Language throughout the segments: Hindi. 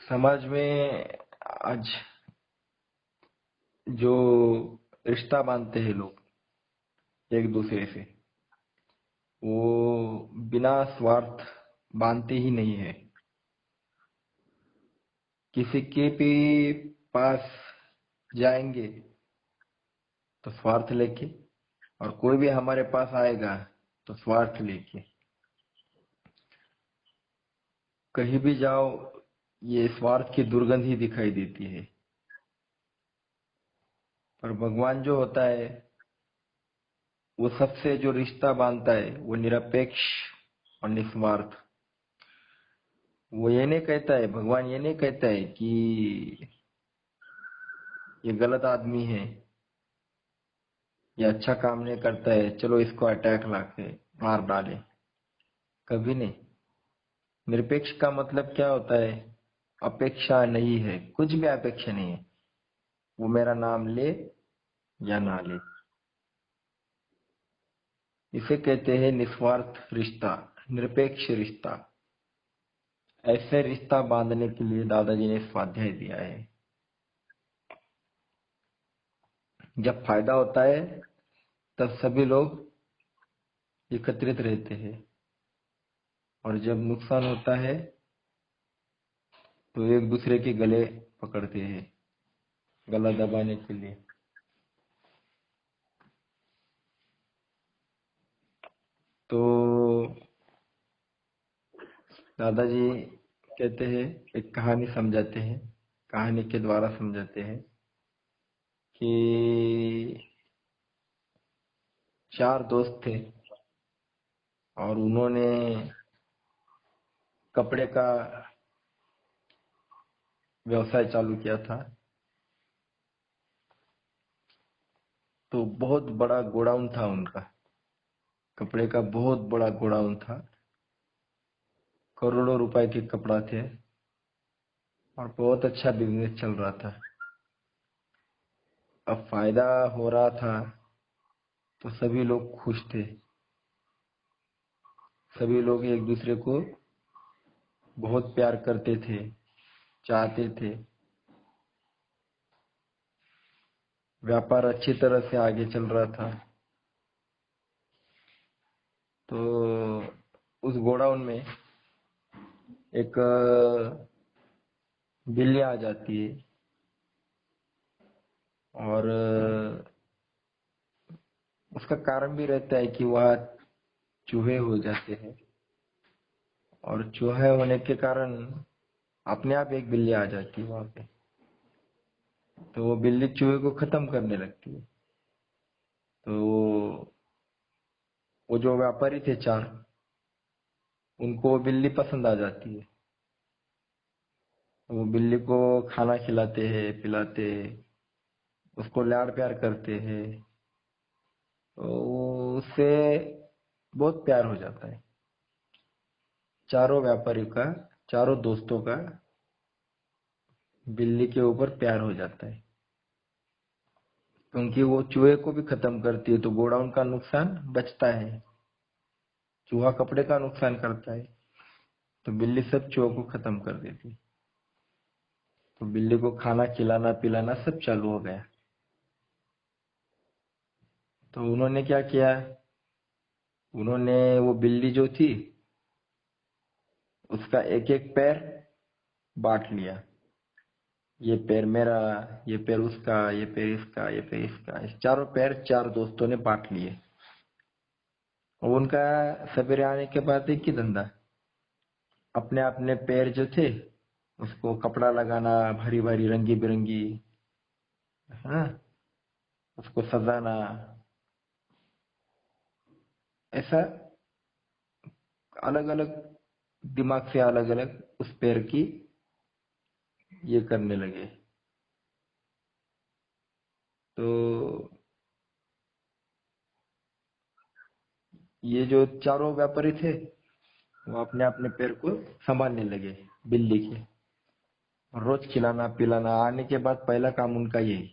समाज में आज जो रिश्ता बांधते हैं लोग एक दूसरे से, वो बिना स्वार्थ बांधते ही नहीं है। किसी के भी पास जाएंगे तो स्वार्थ लेके, और कोई भी हमारे पास आएगा तो स्वार्थ लेके। कहीं भी जाओ, ये स्वार्थ की दुर्गंध ही दिखाई देती है। पर भगवान जो होता है, वो सबसे जो रिश्ता बांधता है वो निरपेक्ष और निस्वार्थ। वो ये नहीं कहता है, भगवान ये नहीं कहता है कि ये गलत आदमी है, ये अच्छा काम नहीं करता है, चलो इसको अटैक लाके मार डाले। कभी नहीं। निरपेक्ष का मतलब क्या होता है? अपेक्षा नहीं है, कुछ भी अपेक्षा नहीं है। वो मेरा नाम ले या ना ले, इसे कहते हैं निस्वार्थ रिश्ता, निरपेक्ष रिश्ता। ऐसे रिश्ता बांधने के लिए दादाजी ने स्वाध्याय दिया है। जब फायदा होता है तब सभी लोग एकत्रित रहते हैं, और जब नुकसान होता है तो एक दूसरे के गले पकड़ते हैं, गला दबाने के लिए। तो दादाजी कहते हैं, एक कहानी समझाते हैं, कहानी के द्वारा समझाते हैं कि चार दोस्त थे और उन्होंने कपड़े का व्यवसाय चालू किया था। तो बहुत बड़ा गोडाउन था उनका, कपड़े का बहुत बड़ा गोडाउन था। करोड़ों रुपए के कपड़ा थे और बहुत अच्छा बिजनेस चल रहा था। अब फायदा हो रहा था तो सभी लोग खुश थे। सभी लोग एक दूसरे को बहुत प्यार करते थे, चाहते थे। व्यापार अच्छी तरह से आगे चल रहा था। तो उस गोडाउन में एक बिल्ली आ जाती है, और उसका कारण भी रहता है कि वह चूहे हो जाते हैं, और चूहे होने के कारण अपने आप एक बिल्ली आ जाती है वहां पे। तो वो बिल्ली चूहे को खत्म करने लगती है। तो वो जो व्यापारी थे चार, उनको वो बिल्ली पसंद आ जाती है। वो बिल्ली को खाना खिलाते हैं, पिलाते हैं, उसको लाड़ प्यार करते हैं। तो उससे बहुत प्यार हो जाता है। चारों व्यापारी का, चारों दोस्तों का बिल्ली के ऊपर प्यार हो जाता है, क्योंकि वो चूहे को भी खत्म करती है। तो गोडाउन का नुकसान बचता है। चूहा कपड़े का नुकसान करता है, तो बिल्ली सब चूहों को खत्म कर देती है। तो बिल्ली को खाना खिलाना पिलाना सब चालू हो गया। तो उन्होंने क्या किया, उन्होंने वो बिल्ली जो थी उसका एक एक पैर बांट लिया। ये पैर मेरा, ये पैर उसका, ये पैर इसका, ये पैर इसका। इस चारों पैर चार दोस्तों ने बांट लिए। और उनका सवेरे आने के बाद एक ही धंधा, अपने अपने पैर जो थे उसको कपड़ा लगाना, भरी भरी रंगी बिरंगी, हाँ, उसको सजाना। ऐसा अलग अलग दिमाग से अलग अलग उस पैर की ये करने लगे। तो ये जो चारों व्यापारी थे वो अपने अपने पैर को संभालने लगे बिल्ली के। रोज खिलाना पिलाना, आने के बाद पहला काम उनका यही,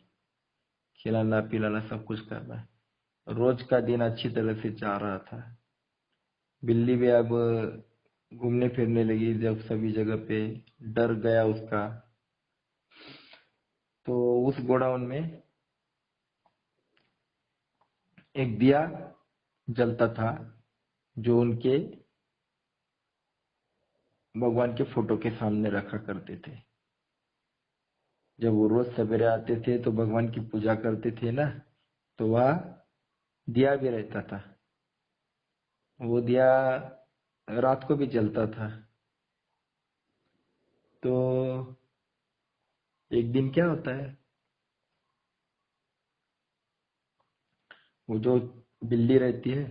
खिलाना पिलाना सब कुछ करना। रोज का दिन अच्छी तरह से जा रहा था। बिल्ली भी अब घूमने फिरने लगी जब सभी जगह पे, डर गया उसका। तो उस गोडाउन में एक दिया जलता था, जो उनके भगवान के फोटो के सामने रखा करते थे। जब वो रोज सवेरे आते थे तो भगवान की पूजा करते थे ना, तो वह दिया भी रहता था। वो दिया रात को भी जलता था। तो एक दिन क्या होता है, वो जो बिल्ली रहती है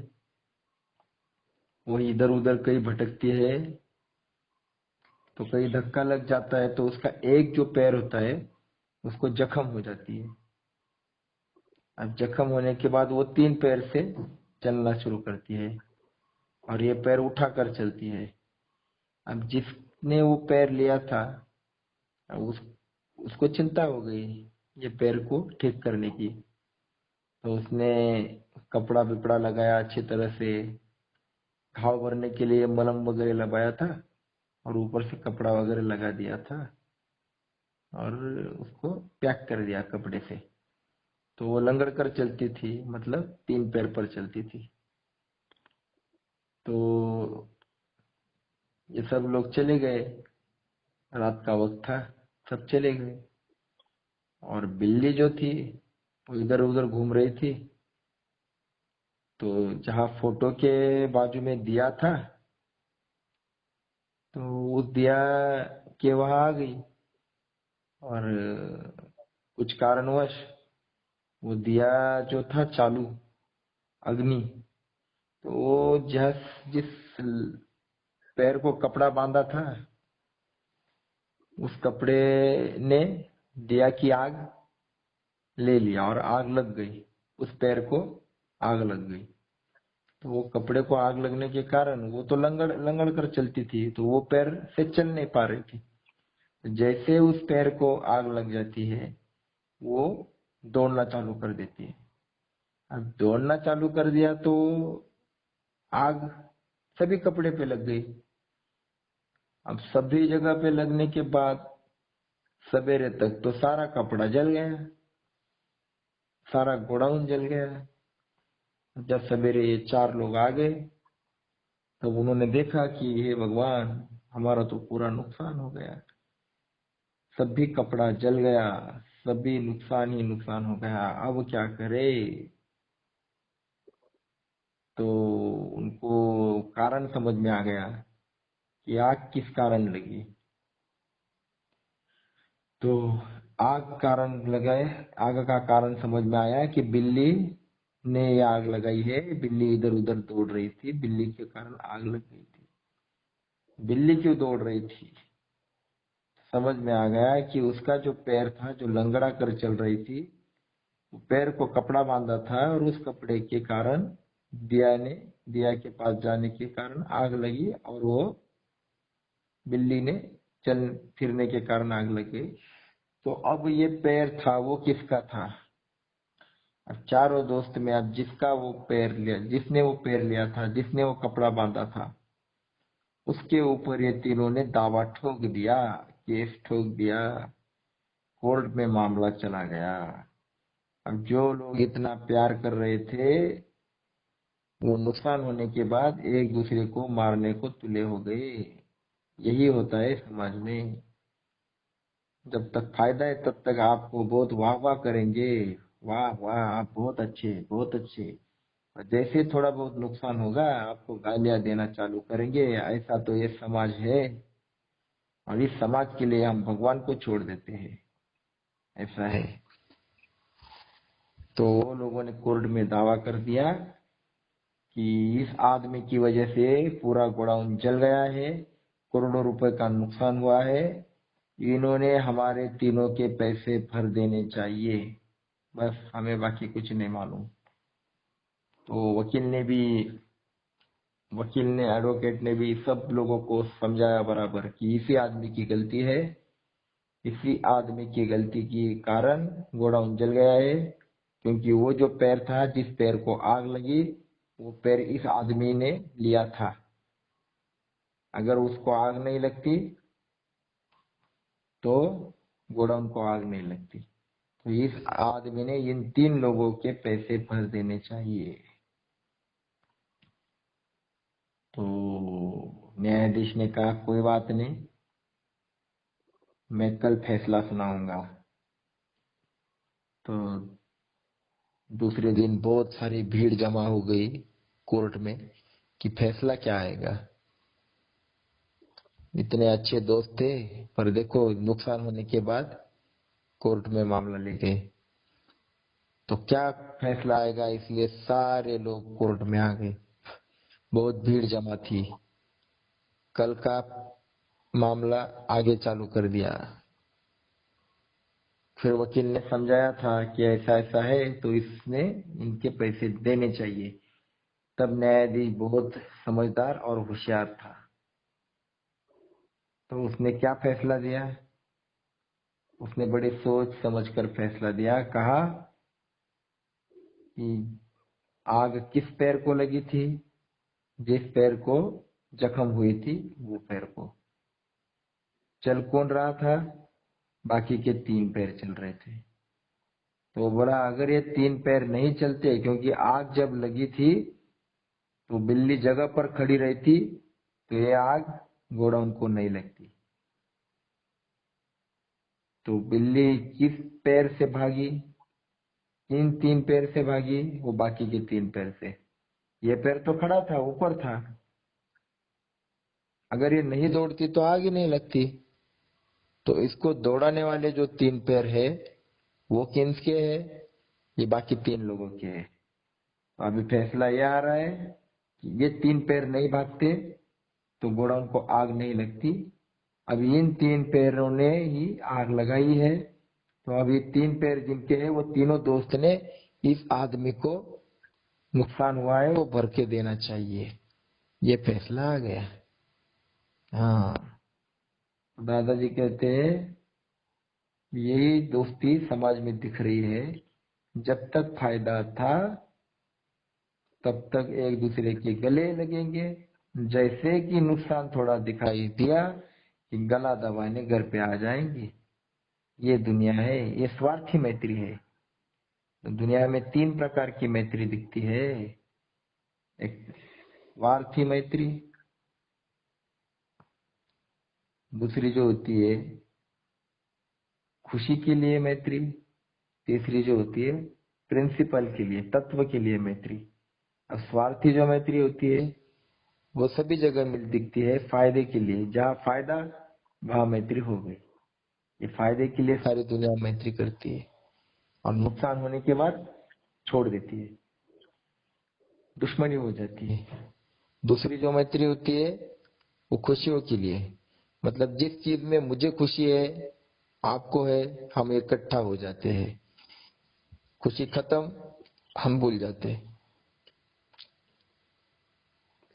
वो इधर उधर कहीं भटकती है, तो कहीं धक्का लग जाता है तो उसका एक जो पैर होता है उसको जख्म हो जाती है। अब जख्म होने के बाद वो तीन पैर से चलना शुरू करती है, और ये पैर उठा कर चलती है। अब जिसने वो पैर लिया था, अब उसको चिंता हो गई ये पैर को ठीक करने की। तो उसने कपड़ा बिपड़ा लगाया अच्छी तरह से, घाव भरने के लिए मलहम वगैरह लगाया था, और ऊपर से कपड़ा वगैरह लगा दिया था, और उसको पैक कर दिया कपड़े से। तो वो लंगड़ कर चलती थी, मतलब तीन पैर पर चलती थी। तो ये सब लोग चले गए, रात का वक्त था, सब चले गए। और बिल्ली जो थी वो इधर उधर घूम रही थी। तो जहाँ फोटो के बाजू में दिया था, तो उस दिया के वहां आ गई, और कुछ कारणवश वो दिया जो था चालू, अग्नि, तो वो जिस पैर को कपड़ा बांधा था, उस कपड़े ने दिया की आग ले लिया, और आग लग गई, उस पैर को आग लग गई। तो वो कपड़े को आग लगने के कारण वो तो लंगड़ लंगड़ कर चलती थी, तो वो पैर से चल नहीं पा रही थी। जैसे उस पैर को आग लग जाती है, वो दौड़ना चालू कर देती है। अब दौड़ना चालू कर दिया तो आग सभी कपड़े पे लग गई। अब सभी जगह पे लगने के बाद सवेरे तक तो सारा कपड़ा जल गया, सारा गोडाउन जल गया। जब सवेरे ये चार लोग आ गए, तब उन्होंने देखा कि हे भगवान, हमारा तो पूरा नुकसान हो गया, सभी कपड़ा जल गया, सभी नुकसान ही नुकसान हो गया, अब क्या करे। तो उनको कारण समझ में आ गया कि आग किस कारण लगी। तो आग कारण लगाए, आग का कारण समझ में आया कि बिल्ली ने ये आग लगाई है। बिल्ली इधर उधर दौड़ रही थी, बिल्ली के कारण आग लग गई थी। बिल्ली क्यों दौड़ रही थी, समझ में आ गया कि उसका जो पैर था, जो लंगड़ा कर चल रही थी, वो पैर को कपड़ा बांधा था, और उस कपड़े के कारण दिया के पास जाने के कारण आग लगी, और वो बिल्ली ने चल फिरने के कारण आग लग गई। तो अब ये पैर था वो किसका था। अब चारों दोस्त में अब जिसका वो पैर लिया, जिसने वो पैर लिया था, जिसने वो कपड़ा बांधा था, उसके ऊपर ये तीनों ने दावा ठोक दिया, केस ठोक दिया, कोर्ट में मामला चला गया। अब जो लोग इतना प्यार कर रहे थे, वो नुकसान होने के बाद एक दूसरे को मारने को तुले हो गए। यही होता है समाज में। जब तक फायदा है तब तक आपको बहुत वाह वाह करेंगे, वाह वाह आप बहुत अच्छे बहुत अच्छे। और जैसे थोड़ा बहुत नुकसान होगा, आपको गालियां देना चालू करेंगे। ऐसा तो ये समाज है, और इस समाज के लिए हम भगवान को छोड़ देते हैं, ऐसा है। तो वो लोगों ने कोर्ट में दावा कर दिया कि इस आदमी की वजह से पूरा गोडाउन जल गया है, करोड़ों रुपए का नुकसान हुआ है, इन्होंने हमारे तीनों के पैसे भर देने चाहिए, बस हमें बाकी कुछ नहीं मालूम। तो वकील ने, एडवोकेट ने भी सब लोगों को समझाया बराबर कि इसी आदमी की गलती है, इसी आदमी की गलती के कारण गोडाउन जल गया है। क्योंकि वो जो पैर था, जिस पैर को आग लगी, वो पैर इस आदमी ने लिया था। अगर उसको आग नहीं लगती तो गोडाउन को आग नहीं लगती। तो इस आदमी ने इन 3 लोगों के पैसे भर देने चाहिए। तो न्यायाधीश ने कहा कोई बात नहीं, मैं कल फैसला सुनाऊंगा। तो दूसरे दिन बहुत सारी भीड़ जमा हो गई कोर्ट में कि फैसला क्या आएगा। इतने अच्छे दोस्त थे, पर देखो नुकसान होने के बाद कोर्ट में मामला ले गए। तो क्या फैसला आएगा, इसलिए सारे लोग कोर्ट में आ गए। बहुत भीड़ जमा थी। कल का मामला आगे चालू कर दिया। फिर वकील ने समझाया था कि ऐसा ऐसा है, तो इसने इनके पैसे देने चाहिए। तब न्यायाधीश बहुत समझदार और होशियार था। तो उसने क्या फैसला दिया, उसने बड़ी सोच समझ कर फैसला दिया। कहा कि आग किस पैर को लगी थी, जिस पैर को जख्म हुई थी वो पैर को। चल कौन रहा था, बाकी के 3 पैर चल रहे थे। तो बोला अगर ये 3 पैर नहीं चलते, क्योंकि आग जब लगी थी तो बिल्ली जगह पर खड़ी रहती, तो ये आग गोडाउन को नहीं लगती। तो बिल्ली किस पैर से भागी, किन 3 पैर से भागी, वो बाकी के 3 पैर से। ये पैर तो खड़ा था, ऊपर था। अगर ये नहीं दौड़ती तो आग ही नहीं लगती। तो इसको दौड़ाने वाले जो 3 पैर है वो किसके है, ये बाकी 3 लोगों के है। तो अभी फैसला ये आ रहा है कि ये 3 पैर नहीं भागते तो गोडाउन को आग नहीं लगती। अब इन 3 पैरों ने ही आग लगाई है। तो अभी 3 पैर जिनके हैं वो तीनों दोस्त ने इस आदमी को नुकसान हुआ है वो भर के देना चाहिए। ये फैसला आ गया। हाँ, दादाजी कहते हैं यही दोस्ती समाज में दिख रही है। जब तक फायदा था तब तक एक दूसरे के गले लगेंगे। जैसे कि नुकसान थोड़ा दिखाई दिया कि गला दबाने घर पे आ जाएंगे। ये दुनिया है, ये स्वार्थी मैत्री है। तो दुनिया में 3 प्रकार की मैत्री दिखती है। एक स्वार्थी मैत्री, दूसरी जो होती है खुशी के लिए मैत्री, तीसरी जो होती है प्रिंसिपल के लिए, तत्व के लिए मैत्री। अब स्वार्थी जो मैत्री होती है वो सभी जगह मिल दिखती है फायदे के लिए। जहाँ फायदा वहां मैत्री हो गई। ये फायदे के लिए सारी दुनिया मैत्री करती है और नुकसान होने के बाद छोड़ देती है, दुश्मनी हो जाती है। दूसरी जो मैत्री होती है वो खुशियों के लिए, मतलब जिस चीज में मुझे खुशी है आपको है, हम इकट्ठा हो जाते हैं। खुशी खत्म, हम भूल जाते हैं।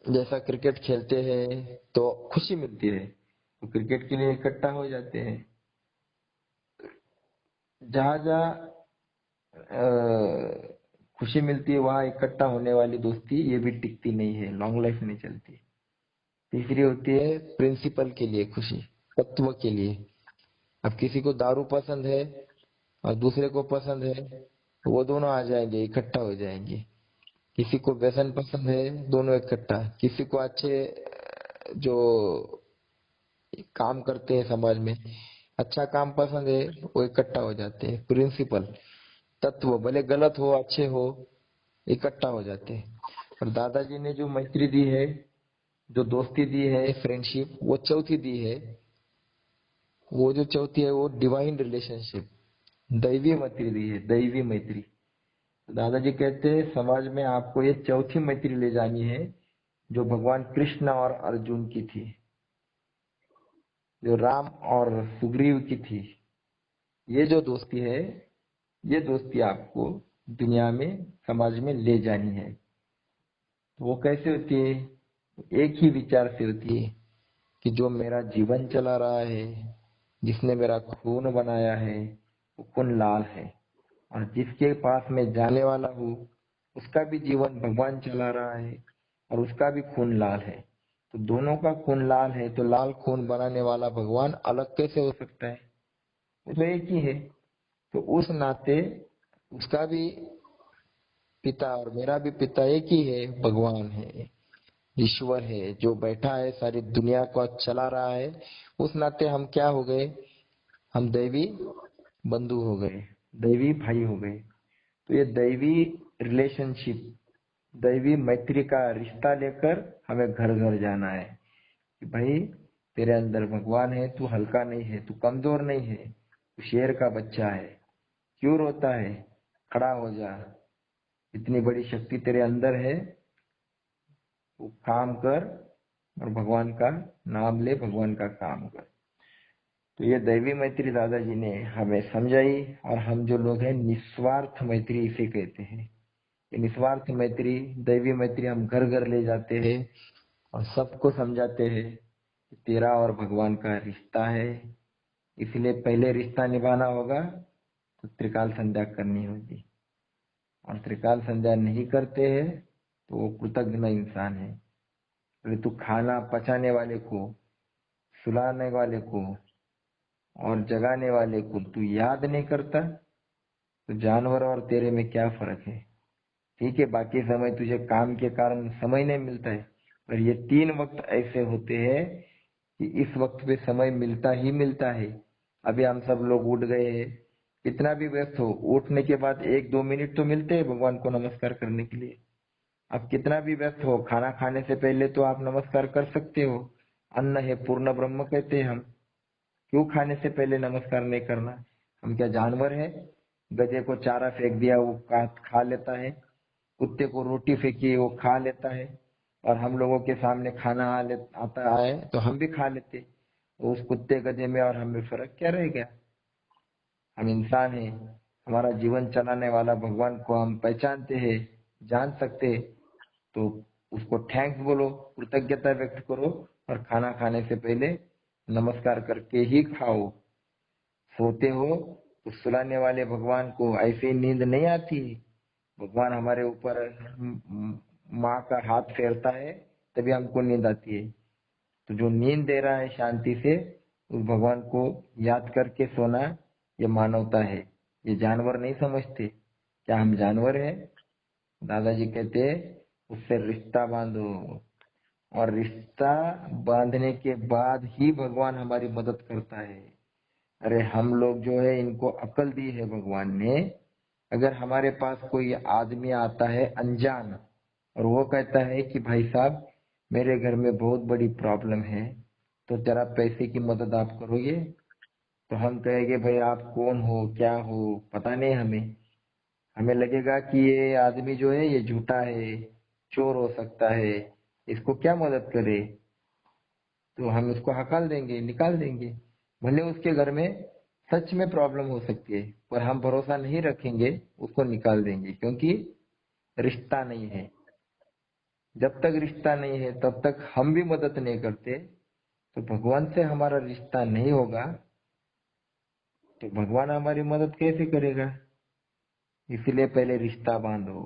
जैसा क्रिकेट खेलते हैं तो खुशी मिलती है, तो क्रिकेट के लिए इकट्ठा हो जाते हैं। जहां जहां खुशी मिलती है वहां इकट्ठा होने वाली दोस्ती ये भी टिकती नहीं है, लॉन्ग लाइफ नहीं चलती। तीसरी होती है प्रिंसिपल के लिए खुशी, तत्व के लिए। अब किसी को दारू पसंद है और दूसरे को पसंद है, तो वो दोनों आ जाएंगे, इकट्ठा हो जाएंगे। किसी को व्यसन पसंद है, दोनों इकट्ठा। किसी को अच्छे जो काम करते हैं समाज में, अच्छा काम पसंद है, वो इकट्ठा हो जाते हैं। प्रिंसिपल, तत्व, भले गलत हो अच्छे हो, इकट्ठा हो जाते हैं। और दादाजी ने जो मैत्री दी है, जो दोस्ती दी है, फ्रेंडशिप, वो चौथी दी है। वो जो चौथी है वो डिवाइन रिलेशनशिप, दैवी मैत्री दी है, दैवी मैत्री। तो दादाजी कहते हैं समाज में आपको ये चौथी मैत्री ले जानी है जो भगवान कृष्ण और अर्जुन की थी, जो राम और सुग्रीव की थी। ये जो दोस्ती है, ये दोस्ती आपको दुनिया में समाज में ले जानी है। तो वो कैसे होती है, एक ही विचार से होती है कि जो मेरा जीवन चला रहा है, जिसने मेरा खून बनाया है, वो खून लाल है। और जिसके पास मैं जाने वाला हूँ उसका भी जीवन भगवान चला रहा है और उसका भी खून लाल है। तो दोनों का खून लाल है, तो लाल खून बनाने वाला भगवान अलग कैसे हो सकता है? वो तो एक ही है। तो उस नाते उसका भी पिता और मेरा भी पिता एक ही है, भगवान है, ईश्वर है, जो बैठा है सारी दुनिया को चला रहा है। उस नाते हम क्या हो गए? हम दैवी बंधु हो गए, दैवी भाई हो गए। तो ये दैवी रिलेशनशिप, दैवी मैत्री का रिश्ता लेकर हमें घर घर जाना है कि भाई तेरे अंदर भगवान है, तू हल्का नहीं है, तू कमजोर नहीं है, तू शेर का बच्चा है, क्यों रोता है? खड़ा हो जा, इतनी बड़ी शक्ति तेरे अंदर है, तू काम कर और भगवान का नाम ले, भगवान का काम कर। तो ये दैवी मैत्री दादाजी ने हमें समझाई, और हम जो लोग हैं निस्वार्थ मैत्री इसे कहते हैं। ये निस्वार्थ मैत्री, दैवी मैत्री हम घर घर ले जाते हैं और सबको समझाते हैं कि तेरा और भगवान का रिश्ता है, इसलिए पहले रिश्ता निभाना होगा तो त्रिकाल संध्या करनी होगी, और त्रिकाल संध्या नहीं करते हैं तो वो कृतज्ञ इंसान है। अरे तू खाना पचाने वाले को, सुलाने वाले को और जगाने वाले को तू याद नहीं करता, तो जानवर और तेरे में क्या फर्क है? ठीक है, बाकी समय तुझे काम के कारण समय नहीं मिलता है, पर ये 3 वक्त ऐसे होते हैं कि इस वक्त पे समय मिलता ही मिलता है। अभी हम सब लोग उठ गए हैं, कितना भी व्यस्त हो, उठने के बाद 1-2 मिनट तो मिलते हैं भगवान को नमस्कार करने के लिए। अब कितना भी व्यस्त हो, खाना खाने से पहले तो आप नमस्कार कर सकते हो। अन्न है पूर्ण ब्रह्म कहते हैं हम, क्यों खाने से पहले नमस्कार नहीं करना? हम क्या जानवर है? गधे को चारा फेंक दिया वो खा लेता है, कुत्ते को रोटी फेंकी वो खा लेता है, और हम लोगों के सामने खाना आता है तो हम भी खा लेते। तो उस कुत्ते गधे में और हमें फर्क क्या रह गया? हम इंसान हैं, हमारा जीवन चलाने वाला भगवान को हम पहचानते हैं, जान सकते हैं, तो उसको थैंक्स बोलो, कृतज्ञता व्यक्त करो, और खाना खाने से पहले नमस्कार करके ही खाओ। सोते हो तो सुलाने वाले भगवान को ऐसे ही नींद नहीं आती। भगवान हमारे ऊपर माँ का हाथ फेरता है तभी हमको नींद आती है। तो जो नींद दे रहा है शांति से, उस भगवान को याद करके सोना, ये मानवता है। ये जानवर नहीं समझते। क्या हम जानवर हैं? दादाजी कहते हैं उससे रिश्ता बांधो, और रिश्ता बांधने के बाद ही भगवान हमारी मदद करता है। अरे हम लोग जो है, इनको अकल दी है भगवान ने। अगर हमारे पास कोई आदमी आता है अनजान, और वो कहता है कि भाई साहब मेरे घर में बहुत बड़ी प्रॉब्लम है, तो जरा पैसे की मदद आप करोगे? तो हम कहेंगे भाई आप कौन हो, क्या हो, पता नहीं हमें। हमें लगेगा कि ये आदमी जो है ये झूठा है, चोर हो सकता है, इसको क्या मदद करे, तो हम उसको हकाल देंगे, निकाल देंगे। भले उसके घर में सच में प्रॉब्लम हो सकती है, पर हम भरोसा नहीं रखेंगे, उसको निकाल देंगे, क्योंकि रिश्ता नहीं है। जब तक रिश्ता नहीं है तब तक हम भी मदद नहीं करते। तो भगवान से हमारा रिश्ता नहीं होगा तो भगवान हमारी मदद कैसे करेगा? इसलिए पहले रिश्ता बांधो।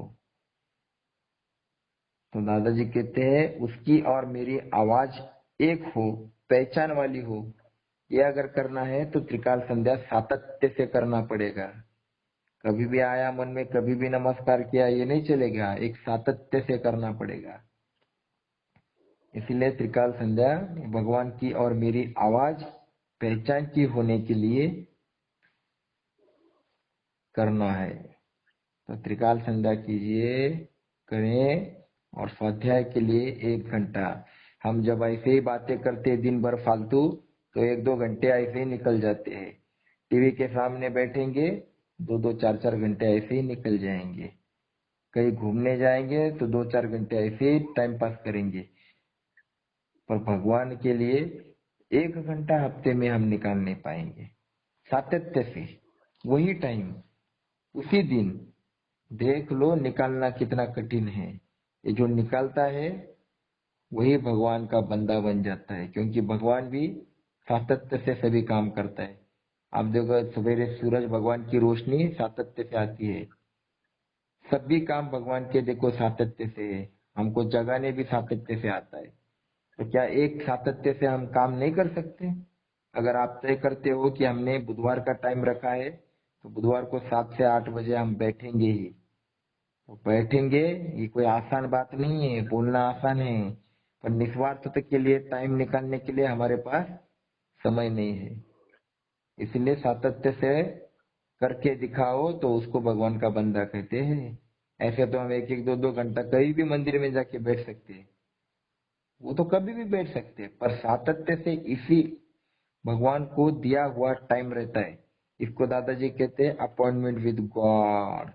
तो दादाजी कहते हैं उसकी और मेरी आवाज एक हो, पहचान वाली हो। ये अगर करना है तो त्रिकाल संध्या सातत्य से करना पड़ेगा। कभी भी आया मन में, कभी भी नमस्कार किया, ये नहीं चलेगा, एक सातत्य से करना पड़ेगा। इसलिए त्रिकाल संध्या भगवान की और मेरी आवाज पहचान की होने के लिए करना है। तो त्रिकाल संध्या कीजिए, करें, और स्वाध्याय के लिए 1 घंटा। हम जब ऐसे ही बातें करते दिन भर फालतू, तो 1-2 घंटे ऐसे ही निकल जाते हैं। टीवी के सामने बैठेंगे, 2-2 4-4 घंटे ऐसे ही निकल जाएंगे। कहीं घूमने जाएंगे तो 2-4 घंटे ऐसे ही टाइम पास करेंगे। पर भगवान के लिए 1 घंटा हफ्ते में हम निकाल नहीं पाएंगे सातत्य से। वही टाइम, उसी दिन, देख लो निकालना कितना कठिन है। ये जो निकालता है वही भगवान का बंदा बन जाता है, क्योंकि भगवान भी सातत्य से सभी काम करता है। आप देखो सवेरे सूरज भगवान की रोशनी सातत्य से आती है। सभी काम भगवान के देखो सातत्य से है। हमको जगाने भी सातत्य से आता है। तो क्या एक सातत्य से हम काम नहीं कर सकते? अगर आप तय करते हो कि हमने बुधवार का टाइम रखा है तो बुधवार को 7 से 8 बजे हम बैठेंगे ही, तो बैठेंगे। ये कोई आसान बात नहीं है, बोलना आसान है, पर निस्वार्थता के लिए टाइम निकालने के लिए हमारे पास समय नहीं है। इसलिए सातत्य से करके दिखाओ तो उसको भगवान का बंदा कहते हैं। ऐसे तो हम एक एक दो दो घंटा कहीं भी मंदिर में जाके बैठ सकते हैं, वो तो कभी भी बैठ सकते हैं, पर सातत्य से इसी भगवान को दिया हुआ टाइम रहता है। इसको दादाजी कहते हैं अपॉइंटमेंट विद गॉड।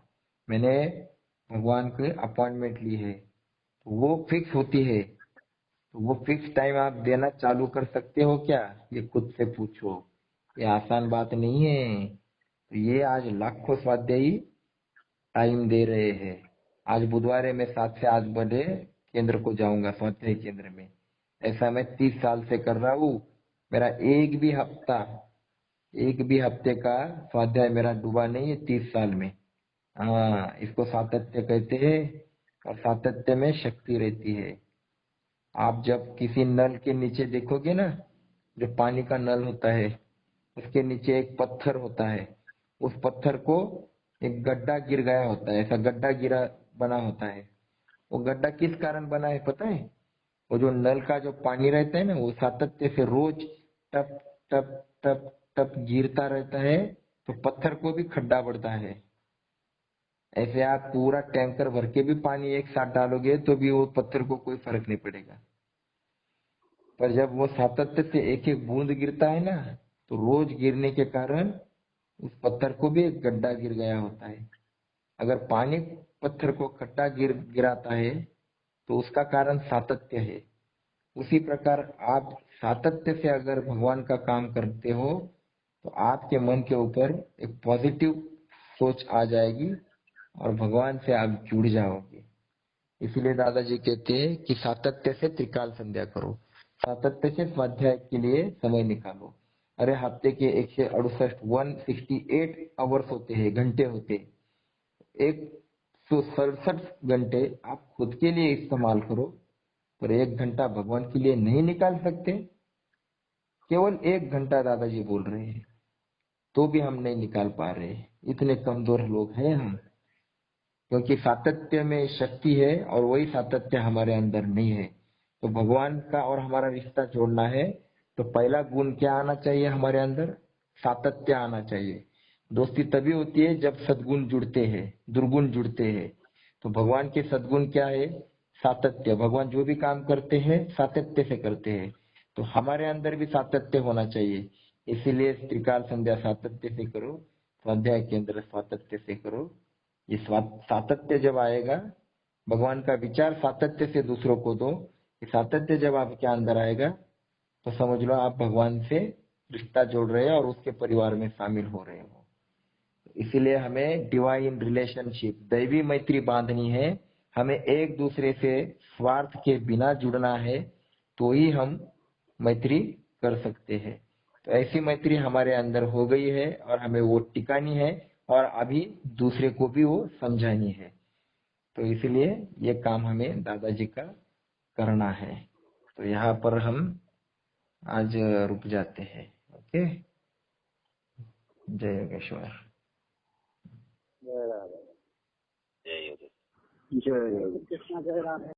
मैंने भगवान की अपॉइंटमेंट ली है, तो वो फिक्स होती है। तो वो फिक्स टाइम आप देना चालू कर सकते हो क्या? ये खुद से पूछो। ये आसान बात नहीं है। तो ये आज लाखों स्वाध्यायी टाइम दे रहे हैं। आज बुधवार है, मैं 7 से 8 बजे केंद्र को जाऊंगा, स्वाध्याय केंद्र में। ऐसा मैं 30 साल से कर रहा हूँ। मेरा एक भी हफ्ते का स्वाध्याय मेरा डूबा नहीं है 30 साल में। हाँ, इसको सातत्य कहते हैं, और सातत्य में शक्ति रहती है। आप जब किसी नल के नीचे देखोगे ना, जो पानी का नल होता है, उसके नीचे एक पत्थर होता है। उस पत्थर को एक गड्ढा गिर गया होता है, ऐसा गड्ढा गिरा बना होता है। वो गड्ढा किस कारण बना है पता है? वो जो नल का जो पानी रहता है ना, वो सातत्य से रोज टप टप टप टप गिरता रहता है, तो पत्थर को भी खड्डा बढ़ता है। ऐसे आप पूरा टैंकर भर के भी पानी एक साथ डालोगे तो भी वो पत्थर को कोई फर्क नहीं पड़ेगा। पर जब वो सातत्य से एक एक बूंद गिरता है ना, तो रोज गिरने के कारण उस पत्थर को भी एक गड्ढा गिर गया होता है। अगर पानी पत्थर को खड्डा गिराता है तो उसका कारण सातत्य है। उसी प्रकार आप सातत्य से अगर भगवान का काम करते हो तो आपके मन के ऊपर एक पॉजिटिव सोच आ जाएगी और भगवान से आप जुड़ जाओगे। इसलिए दादाजी कहते हैं कि सातत्य से त्रिकाल संध्या करो, सातत्य से स्वाध्याय के लिए समय निकालो। अरे हफ्ते के 168 होते हैं, घंटे होते हैं। 167 घंटे आप खुद के लिए इस्तेमाल करो, पर 1 घंटा भगवान के लिए नहीं निकाल सकते? केवल 1 घंटा दादाजी बोल रहे हैं, तो भी हम नहीं निकाल पा रहे। इतने कमजोर लोग हैं हम। क्योंकि सातत्य में शक्ति है और वही सातत्य हमारे अंदर नहीं है। तो भगवान का और हमारा रिश्ता जोड़ना है, तो पहला गुण क्या आना चाहिए हमारे अंदर? सातत्य आना चाहिए। दोस्ती तभी होती है जब सद्गुण जुड़ते हैं, दुर्गुण जुड़ते हैं। तो भगवान के सद्गुण क्या है? सातत्य। भगवान जो भी काम करते हैं सातत्य से करते हैं, तो हमारे अंदर भी सातत्य होना चाहिए। इसीलिए त्रिकाल संध्या सातत्य से करो, स्वाध्याय केंद्र सातत्य से करो। ये सातत्य जब आएगा, भगवान का विचार सातत्य से दूसरों को दो। ये सातत्य जब आपके अंदर आएगा तो समझ लो आप भगवान से रिश्ता जोड़ रहे हो और उसके परिवार में शामिल हो रहे हो। इसीलिए हमें डिवाइन रिलेशनशिप, दैवी मैत्री बांधनी है। हमें एक दूसरे से स्वार्थ के बिना जुड़ना है, तो ही हम मैत्री कर सकते हैं। तो ऐसी मैत्री हमारे अंदर हो गई है और हमें वो टिकानी है, और अभी दूसरे को भी वो समझानी है। तो इसलिए ये काम हमें दादाजी का करना है। तो यहाँ पर हम आज रुक जाते हैं। ओके, जय योगेश्वर। जय राधे। जय योगेश। जय योगेश। कृष्णा जय राधे।